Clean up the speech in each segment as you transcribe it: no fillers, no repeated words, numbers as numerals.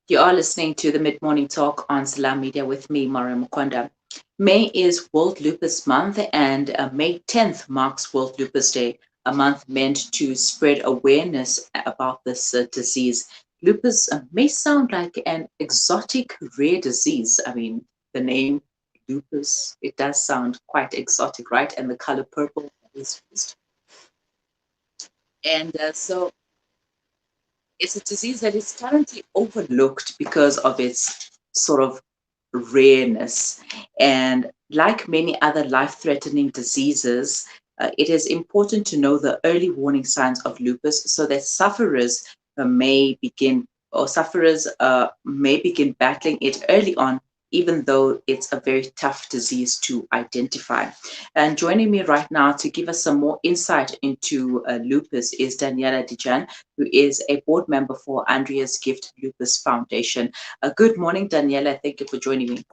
You are listening to the Mid Morning Talk on Salam Media with me, Maryam Mkwanda. May is World Lupus Month, and May 10th marks World Lupus Day, a month meant to spread awareness about this disease. Lupus may sound like an exotic, rare disease. I mean, the name lupus, it does sound quite exotic, right? And the color purple is used. And so it's a disease that is currently overlooked because of its sort of rareness. And like many other life threatening diseases, it is important to know the early warning signs of lupus so that sufferers may begin battling it early on, even though it's a very tough disease to identify. And joining me right now to give us some more insight into lupus is Daniella Djan, who is a board member for Andrea's Gift Lupus Foundation. Good morning, Daniella. Thank you for joining me.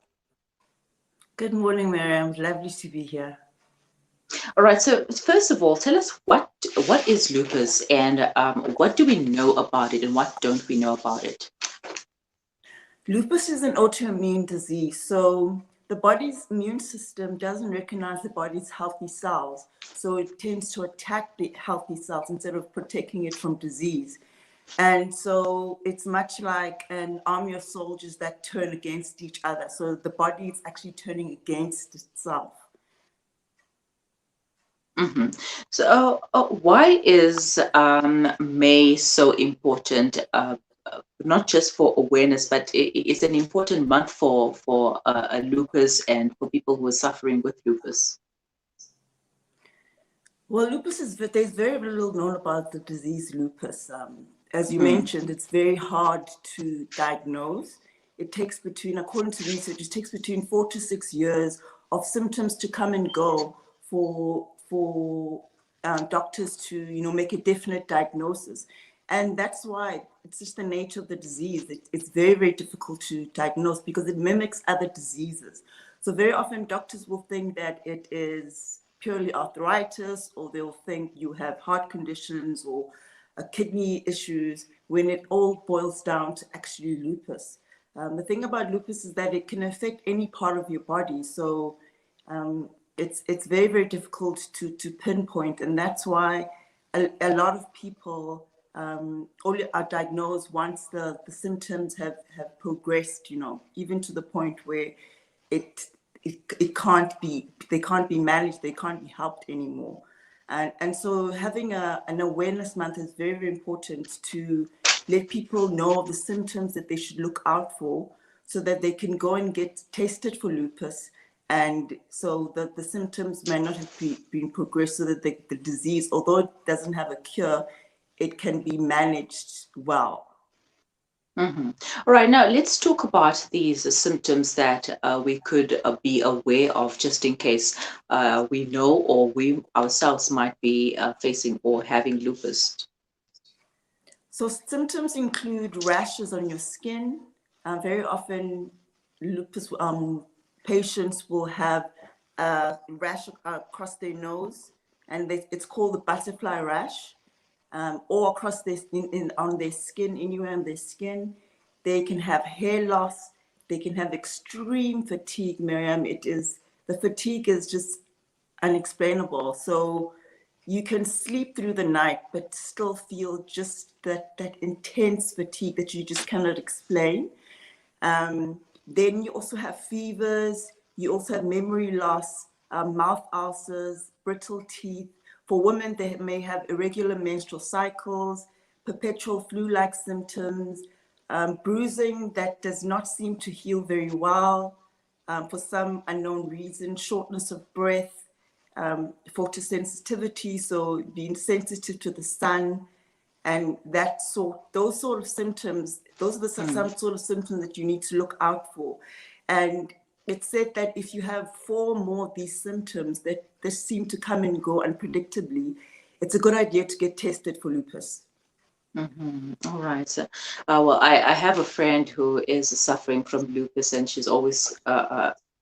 Good morning, Maryam. Lovely to be here. All right. So first of all, tell us what is lupus, and what do we know about it, and what don't we know about it? Lupus is an autoimmune disease. So the body's immune system doesn't recognize the body's healthy cells. So it tends to attack the healthy cells instead of protecting it from disease. And so it's much like an army of soldiers that turn against each other. So the body is actually turning against itself. Mm-hmm. So why is May so important? Not just for awareness, but it's an important month for lupus and for people who are suffering with lupus. Well, there's very little known about the disease lupus. As you mentioned, it's very hard to diagnose. It takes according to research, it takes between 4 to 6 years of symptoms to come and go for doctors to, make a definite diagnosis. And that's why it's just the nature of the disease. It's very, very difficult to diagnose because it mimics other diseases. So very often doctors will think that it is purely arthritis, or they'll think you have heart conditions or kidney issues, when it all boils down to actually lupus. The thing about lupus is that it can affect any part of your body. So it's very, very difficult to pinpoint. And that's why a lot of people only are diagnosed once the symptoms have progressed, even to the point where they can't be managed, they can't be helped anymore. And so having an awareness month is very, very important to let people know of the symptoms that they should look out for so that they can go and get tested for lupus. And so that the symptoms may not have been progressed, so that the disease, although it doesn't have a cure, it can be managed well. Mm-hmm. All right, now let's talk about these symptoms that we could be aware of, just in case we know or we ourselves might be facing or having lupus. So symptoms include rashes on your skin. Very often lupus patients will have a rash across their nose, and it's called the butterfly rash. Or across on their skin, anywhere on their skin. They can have hair loss. They can have extreme fatigue, Maryam. The fatigue is just unexplainable. So you can sleep through the night, but still feel just that intense fatigue that you just cannot explain. Then you also have fevers. You also have memory loss, mouth ulcers, brittle teeth. For women, they may have irregular menstrual cycles, perpetual flu-like symptoms, bruising that does not seem to heal very well, for some unknown reason, shortness of breath, photosensitivity, so being sensitive to the sun, and those sort of symptoms, those are some sort of symptoms that you need to look out for. And it's said that if you have 4 more of these symptoms that seem to come and go unpredictably, it's a good idea to get tested for lupus. Mm-hmm. All right. So, well, I have a friend who is suffering from lupus, and she's always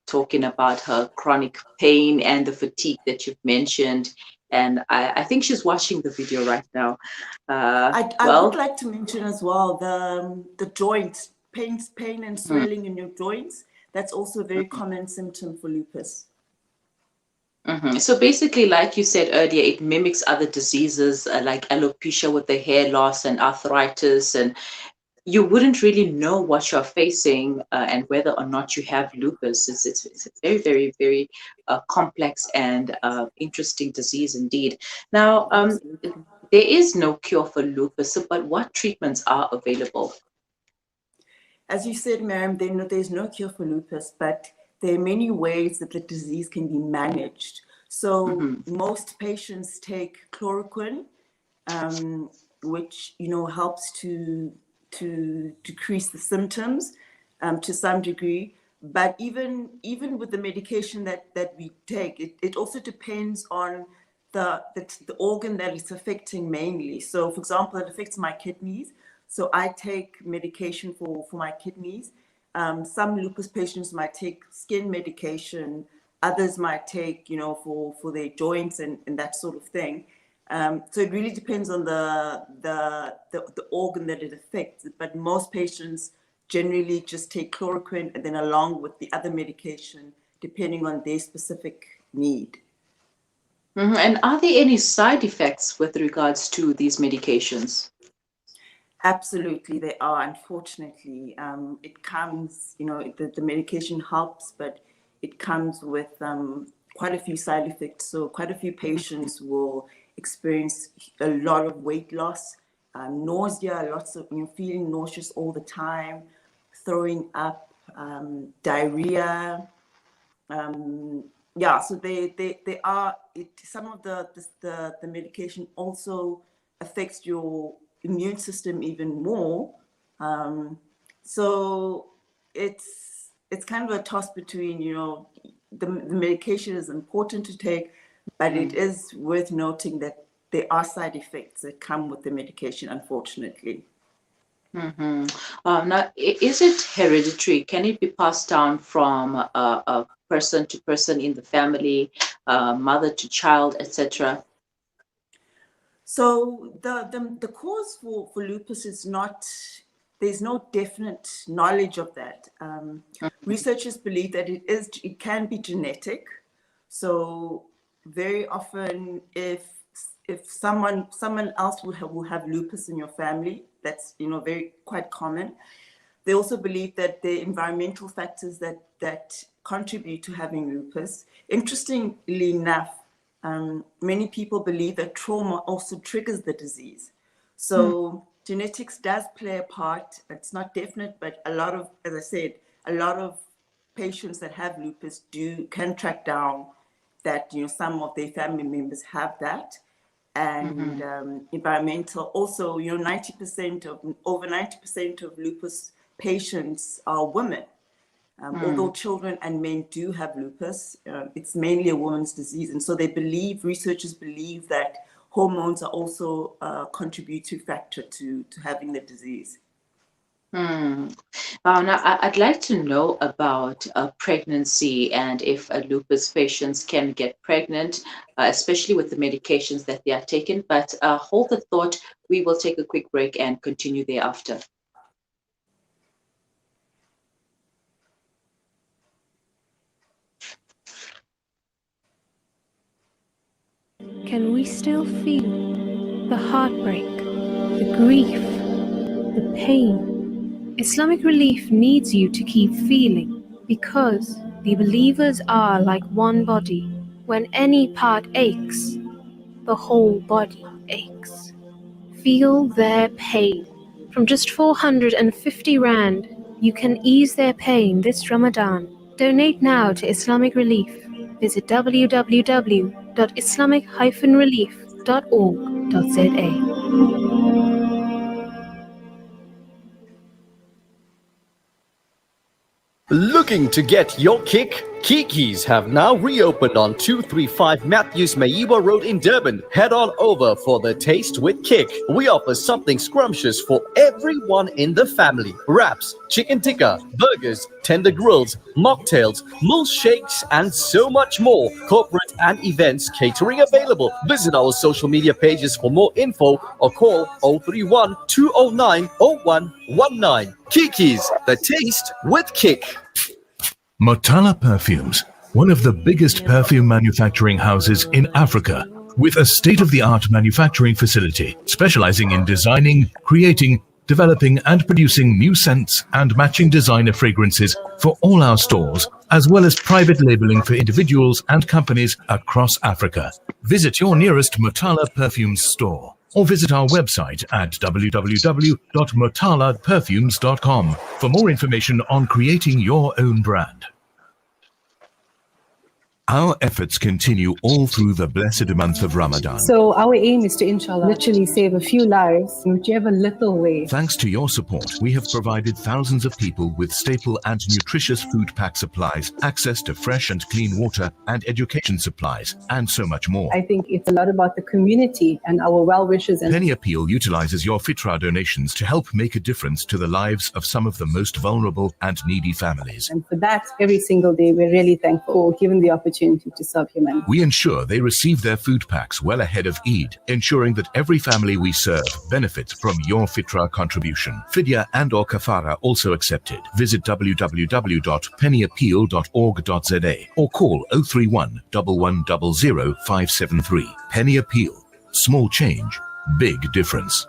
talking about her chronic pain and the fatigue that you've mentioned. And I think she's watching the video right now. I would like to mention as well the joint pain and swelling in your joints, that's also a very common symptom for lupus. So basically, like you said earlier, it mimics other diseases like alopecia with the hair loss and arthritis, and you wouldn't really know what you're facing and whether or not you have lupus. It's a very, very, very complex and interesting disease indeed. Now, Absolutely. there is no cure for lupus, but what treatments are available? As you said, Maryam, there's no cure for lupus, but there are many ways that the disease can be managed. So most patients take chloroquine, which helps to decrease the symptoms to some degree. But even with the medication that we take, it also depends on the organ that it's affecting mainly. So, for example, it affects my kidneys. So I take medication for my kidneys. Some lupus patients might take skin medication. Others might take, for their joints and that sort of thing. So it really depends on the organ that it affects. But most patients generally just take chloroquine and then along with the other medication, depending on their specific need. And are there any side effects with regards to these medications? Absolutely, they are. Unfortunately, it comes, the medication helps, but it comes with quite a few side effects. So quite a few patients will experience a lot of weight loss, nausea, lots of feeling nauseous all the time, throwing up, diarrhea. Yeah, so they are. Some of the medication also affects your immune system even more. So it's kind of a toss between, the medication is important to take, but it is worth noting that there are side effects that come with the medication, unfortunately. Now, is it hereditary? Can it be passed down from a person to person in the family, mother to child, etc.? So the cause for lupus is not, there's no definite knowledge of that. Researchers believe that it can be genetic. So very often if someone else will have lupus in your family, that's very quite common. They also believe that the environmental factors that contribute to having lupus. Interestingly enough, many people believe that trauma also triggers the disease. So genetics does play a part. It's not definite, but a lot of, as I said, a lot of patients that have lupus can track down that some of their family members have that. And environmental also, over 90% of lupus patients are women. Although children and men do have lupus, it's mainly a woman's disease. And so researchers believe that hormones are also a contributory factor to having the disease. Now, I'd like to know about pregnancy and if lupus patients can get pregnant, especially with the medications that they are taking. But hold the thought, we will take a quick break and continue thereafter. Can we still feel the heartbreak, the grief, the pain? Islamic Relief needs you to keep feeling, because the believers are like one body. When any part aches, the whole body aches. Feel their pain. From just 450 Rand, you can ease their pain this Ramadan. Donate now to Islamic Relief. Visit www.islamic-relief.org.za. Looking to get your kick? Kiki's have now reopened on 235 Matthews Maiwa Road in Durban. Head on over for the Taste with Kick. We offer something scrumptious for everyone in the family. Wraps, chicken tikka, burgers, tender grills, mocktails, milkshakes, and so much more. Corporate and events catering available. Visit our social media pages for more info or call 031 209 0119. Kiki's, the Taste with Kick. Motala Perfumes, one of the biggest perfume manufacturing houses in Africa, with a state-of-the-art manufacturing facility specializing in designing, creating, developing and producing new scents and matching designer fragrances for all our stores, as well as private labeling for individuals and companies across Africa. Visit your nearest Motala Perfumes store or visit our website at www.motalaperfumes.com for more information on creating your own brand. Our efforts continue all through the blessed month of Ramadan. So our aim is to, inshallah, literally save a few lives in whichever little way. Thanks to your support, we have provided thousands of people with staple and nutritious food pack supplies, access to fresh and clean water and education supplies, and so much more. I think it's a lot about the community and our well-wishers. And Penny Appeal utilizes your Fitra donations to help make a difference to the lives of some of the most vulnerable and needy families. And for that, every single day, we're really thankful for given the opportunity to serve humanity. We ensure they receive their food packs well ahead of Eid, ensuring that every family we serve benefits from your Fitra contribution. Fidya and or kafara also accepted. Visit www.pennyappeal.org.za or call 031 1100 573. Penny Appeal. Small change, big difference.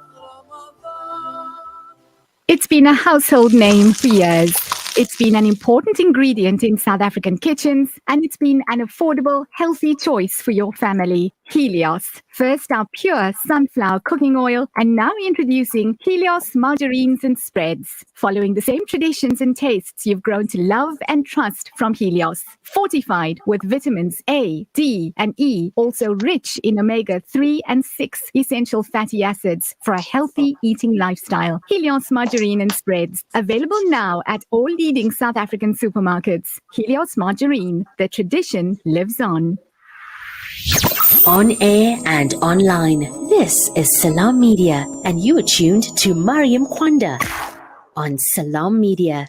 It's been a household name for years. It's been an important ingredient in South African kitchens, and it's been an affordable, healthy choice for your family. Helios. First our pure sunflower cooking oil, and now introducing Helios margarines and spreads. Following the same traditions and tastes you've grown to love and trust from Helios. Fortified with vitamins A, D, and E, also rich in omega-3 and 6 essential fatty acids for a healthy eating lifestyle. Helios margarine and spreads. Available now at all leading South African supermarkets. Helios margarine. The tradition lives on. On air and online, this is Salam Media, and you are tuned to Maryam Mkwanda on Salam Media.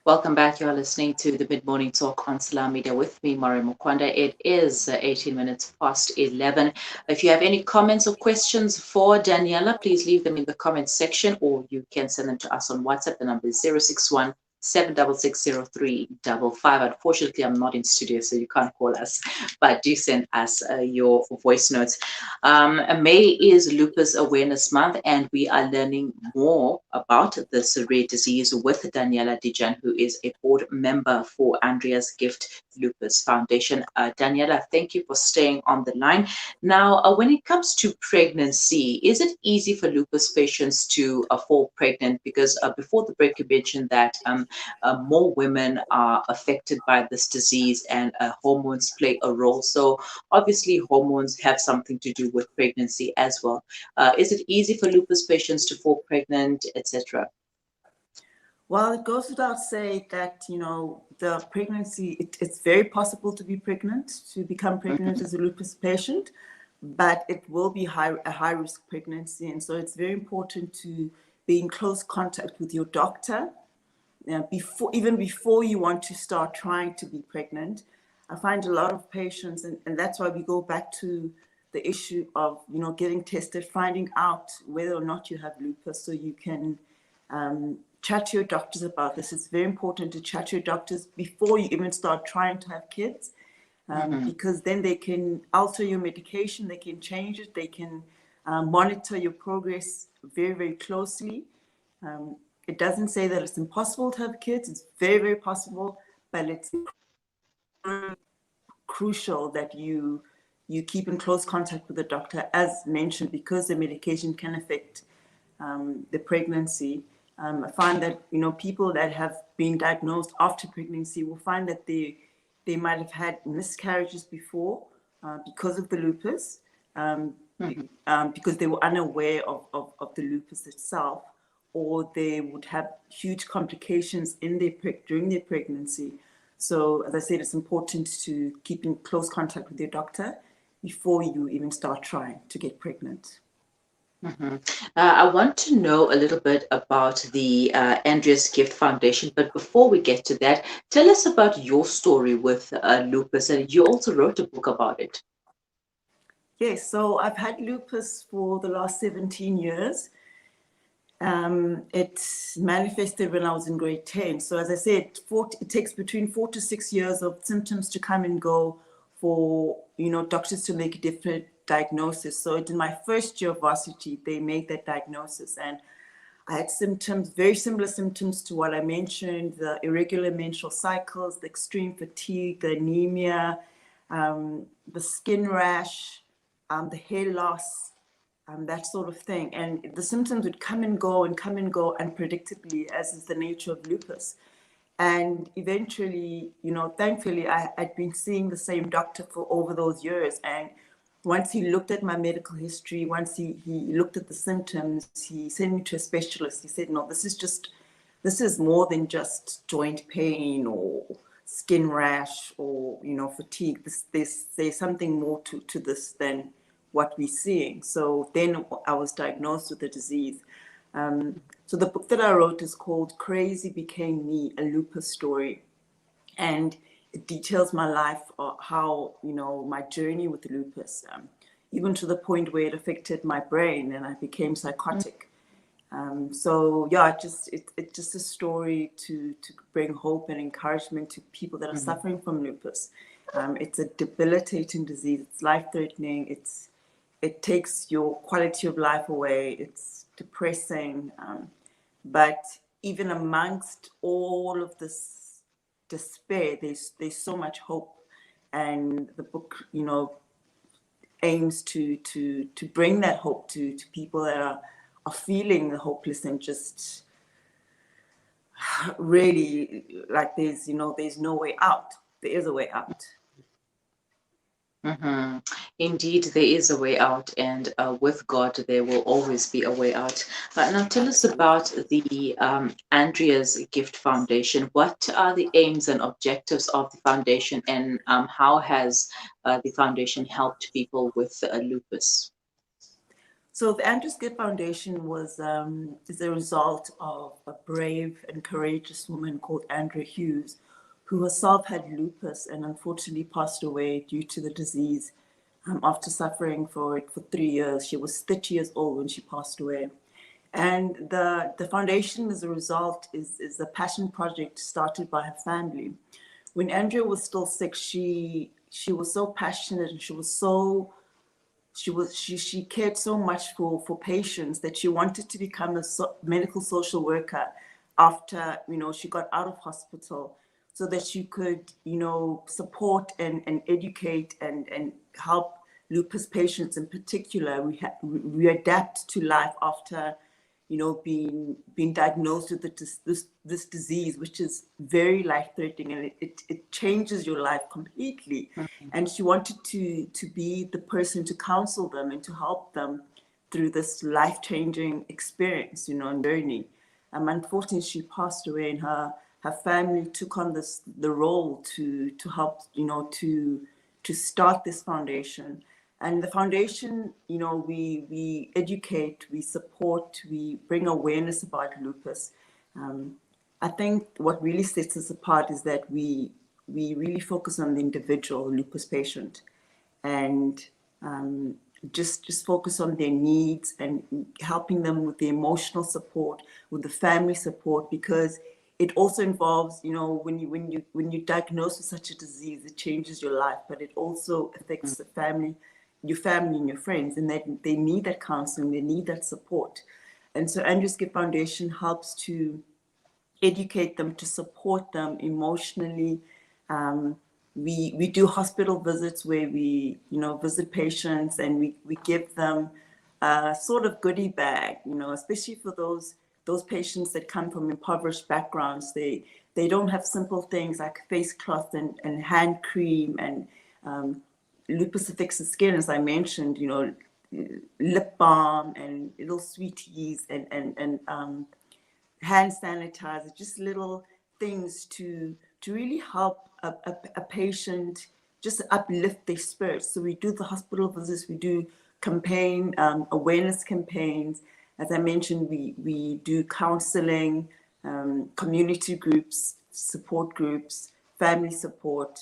Welcome back. You are listening to the Mid-Morning Talk on Salam Media with me, Maryam Mkwanda. It is 18 minutes past 11. If you have any comments or questions for Daniella, please leave them in the comments section, or you can send them to us on WhatsApp. The number is 061 7660355. Unfortunately, I'm not in studio, so you can't call us, but do send us your voice notes. May is Lupus Awareness Month, and we are learning more about this rare disease with Daniella Djan, who is a board member for Andrea's Gift Lupus Foundation. Daniella, thank you for staying on the line. Now, when it comes to pregnancy, is it easy for lupus patients to fall pregnant? Because before the break, you mentioned that more women are affected by this disease, and hormones play a role. So obviously hormones have something to do with pregnancy as well. Is it easy for lupus patients to fall pregnant, etc.? Well, it goes without saying that, you know, the pregnancy, it's very possible to be pregnant, to become pregnant as a lupus patient, but it will be a high-risk pregnancy. And so it's very important to be in close contact with your doctor even before you want to start trying to be pregnant. I find a lot of patients, and that's why we go back to the issue of, you know, getting tested, finding out whether or not you have lupus, so you can chat to your doctors about this. It's very important to chat to your doctors before you even start trying to have kids, because then they can alter your medication, they can change it, they can monitor your progress very, very closely. It doesn't say that it's impossible to have kids. It's very, very possible, but it's crucial that you keep in close contact with the doctor, as mentioned, because the medication can affect the pregnancy. I find that, you know, people that have been diagnosed after pregnancy will find that they might have had miscarriages before because of the lupus, because they were unaware of the lupus itself, or they would have huge complications in during their pregnancy. So as I said, it's important to keep in close contact with your doctor before you even start trying to get pregnant. I want to know a little bit about the Andreas Gift Foundation, but before we get to that, tell us about your story with lupus, and you also wrote a book about it. Yes, so I've had lupus for the last 17 years. It manifested when I was in grade 10. So as I said, it takes between 4 to 6 years of symptoms to come and go for, doctors to make a different diagnosis. So in my first year of varsity, they made that diagnosis, and I had symptoms, very similar symptoms to what I mentioned: the irregular menstrual cycles, the extreme fatigue, the anemia, the skin rash, the hair loss, that sort of thing. And the symptoms would come and go unpredictably, as is the nature of lupus. And eventually, thankfully, I'd been seeing the same doctor for over those years. And once he looked at my medical history, once he looked at the symptoms, he sent me to a specialist. He said, no, this is more than just joint pain or skin rash or, fatigue. There's something more to this than what we're seeing. So then I was diagnosed with the disease. So the book that I wrote is called Crazy Became Me, a Lupus Story. And it details my life, how, my journey with lupus, even to the point where it affected my brain and I became psychotic. So yeah, it's just a story to bring hope and encouragement to people that are suffering from lupus. It's a debilitating disease. It's life-threatening. It takes your quality of life away. It's depressing. But even amongst all of this despair, there's so much hope. And the book, aims to bring that hope to people that are feeling hopeless and just really like there's no way out. There is a way out. Indeed, there is a way out, and with God, there will always be a way out. Now, tell us about the Andrea's Gift Foundation. What are the aims and objectives of the foundation, and how has the foundation helped people with lupus? So the Andreas Gift Foundation is a result of a brave and courageous woman called Andrea Hughes, who herself had lupus and unfortunately passed away due to the disease after suffering for it for 3 years. She was 30 years old when she passed away. And the foundation, as a result, is a passion project started by her family. When Andrea was still sick, she was so passionate, and she cared so much for patients that she wanted to become a medical social worker after, she got out of hospital, so that she could, support and educate and help lupus patients in particular. We adapt to life after, being diagnosed with this disease, which is very life-threatening, and it changes your life completely. And she wanted to be the person to counsel them and to help them through this life-changing experience, and journey. Unfortunately, she passed away, and her family took on the role to help, to start this foundation. And the foundation, we educate, we support, we bring awareness about lupus. I think what really sets us apart is that we really focus on the individual lupus patient, and just focus on their needs and helping them with the emotional support, with the family support, because it also involves, when you diagnose with such a disease, it changes your life, but it also affects the family, your family and your friends, and that they need that counseling, they need that support. And so Andreas Gift Foundation helps to educate them, to support them emotionally. We do hospital visits where we, visit patients, and we give them a sort of goodie bag, especially for those patients that come from impoverished backgrounds. They don't have simple things like face cloth and hand cream, and lupus affects the skin, as I mentioned, lip balm and little sweeties and hand sanitizer, just little things to really help a patient, just uplift their spirits. So we do the hospital visits, we do awareness campaigns. As I mentioned, we do counseling, community groups, support groups, family support,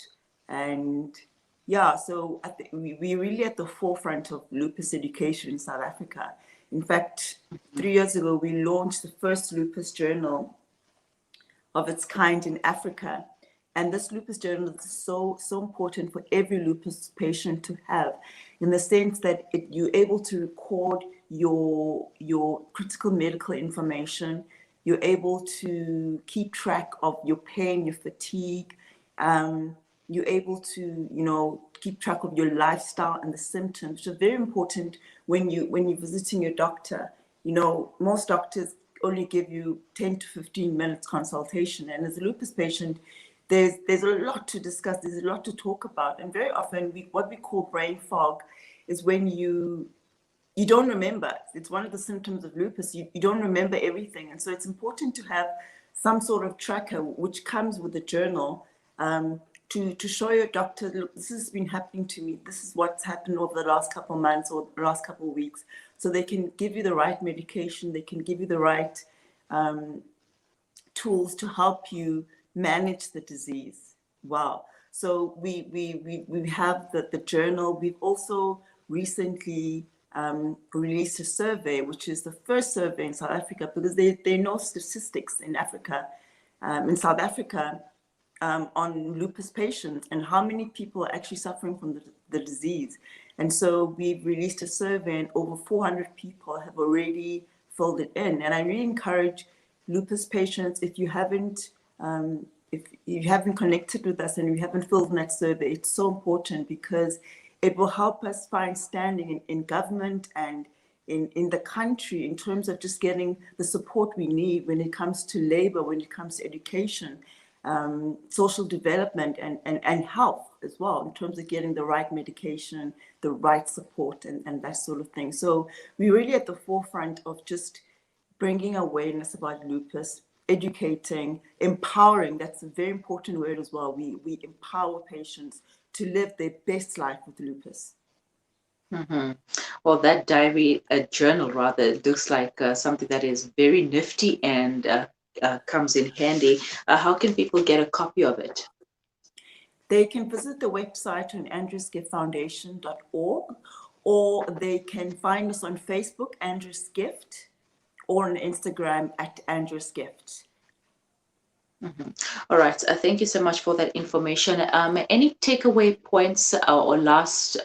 and yeah, so I think we're really at the forefront of lupus education in South Africa. In fact, 3 years ago, we launched the first lupus journal of its kind in Africa. And this lupus journal is so important for every lupus patient to have, in the sense that you're able to record your critical medical information. You're able to keep track of your pain, your fatigue. You're able to, keep track of your lifestyle and the symptoms, which are very important when you're visiting your doctor. Most doctors only give you 10 to 15 minutes consultation, and as a lupus patient, there's a lot to discuss, there's a lot to talk about, and very often what we call brain fog is when you don't remember. It's one of the symptoms of lupus. You don't remember everything, and so it's important to have some sort of tracker which comes with the journal, to show your doctor, look, this has been happening to me, this is what's happened over the last couple of months or the last couple of weeks, so they can give you the right medication, they can give you the right tools to help you manage the disease. Wow. So we have the journal. We've also recently released a survey, which is the first survey in South Africa, because there are no statistics in Africa, in South Africa, on lupus patients and how many people are actually suffering from the disease. And so we've released a survey, and over 400 people have already filled it in. And I really encourage lupus patients, if you haven't connected with us and you haven't filled in that survey, it's so important, because it will help us find standing in government and in the country, in terms of just getting the support we need when it comes to labor, when it comes to education, social development, and health as well, in terms of getting the right medication, the right support, and that sort of thing. So we're really at the forefront of just bringing awareness about lupus, educating, empowering. That's a very important word as well. We empower patients to live their best life with lupus. Mm-hmm. Well, that journal rather, looks like something that is very nifty and comes in handy. How can people get a copy of it? They can visit the website on andreasgiftfoundation.org, or they can find us on Facebook, Andreas Gift, or on Instagram at Andreas Gift. Mm-hmm. All right. Thank you so much for that information. Any takeaway points or last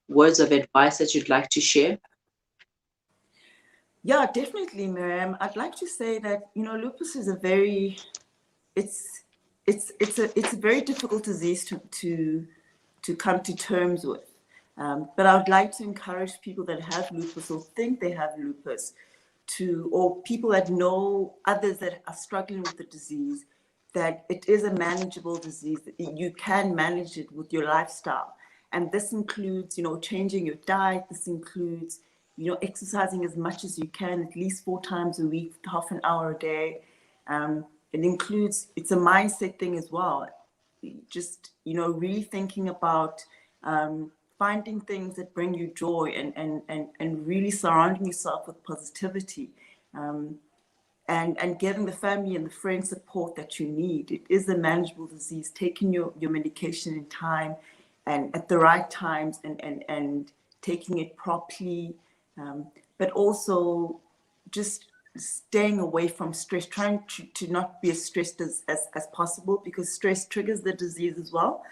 words of advice that you'd like to share? Yeah, definitely, Maryam. I'd like to say that, lupus is a very difficult disease to come to terms with. But I would like to encourage people that have lupus or think they have lupus or people that know others that are struggling with the disease, that it is a manageable disease. You can manage it with your lifestyle. And this includes, changing your diet. This includes, exercising as much as you can, at least 4 times a week, half an hour a day. It includes, it's a mindset thing as well. Just, really thinking about finding things that bring you joy and really surrounding yourself with positivity, and getting the family and the friend support that you need. It is a manageable disease, taking your medication in time and at the right times, and taking it properly, but also just staying away from stress, trying to not be as stressed as possible, because stress triggers the disease as well.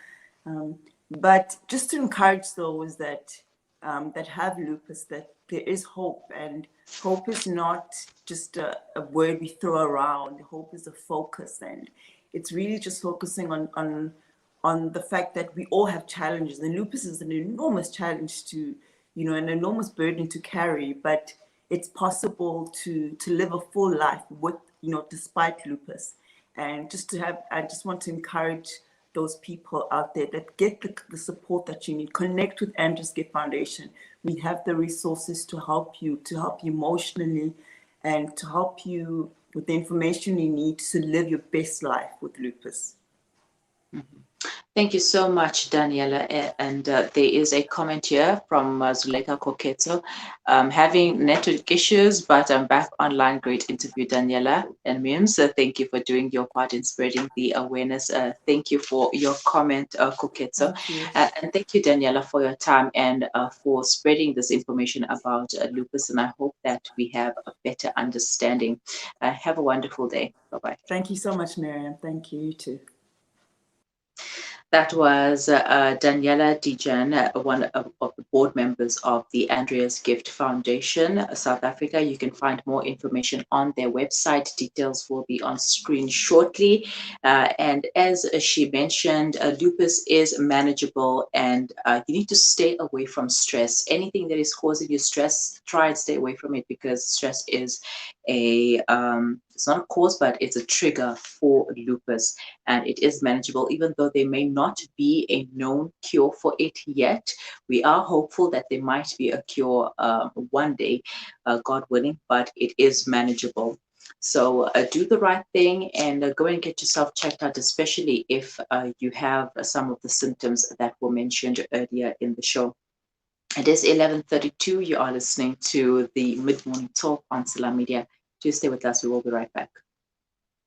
But just to encourage those that have lupus, that there is hope, and hope is not just a word we throw around. Hope is a focus, and it's really just focusing on the fact that we all have challenges, and lupus is an enormous challenge to, an enormous burden to carry, but it's possible to live a full life with, despite lupus. And I just want to encourage those people out there that get the support that you need. Connect with Andreas Gift Foundation. We have the resources to help you emotionally and to help you with the information you need to live your best life with lupus. Thank you so much, Daniella. And there is a comment here from Zuleika Koketso. Having network issues, but I'm back online. Great interview, Daniella and Mims. Thank you for doing your part in spreading the awareness. Thank you for your comment, Koketso. Thank you. And thank you, Daniella, for your time and for spreading this information about lupus. And I hope that we have a better understanding. Have a wonderful day. Bye-bye. Thank you so much, Maryam. Thank you. You too. That was Daniella Djan, one of the board members of the Andreas Gift Foundation, South Africa. You can find more information on their website. Details will be on screen shortly. And as she mentioned, lupus is manageable, and you need to stay away from stress. Anything that is causing you stress, try and stay away from it, because stress is it's not a cause, but it's a trigger for lupus, and it is manageable. Even though there may not be a known cure for it yet, we are hopeful that there might be a cure one day, God willing, but it is manageable. So do the right thing and go and get yourself checked out, especially if you have some of the symptoms that were mentioned earlier in the show. It is 11:32. You are listening to the Mid-Morning Talk on Salam Media. Do stay with us. We will be right back.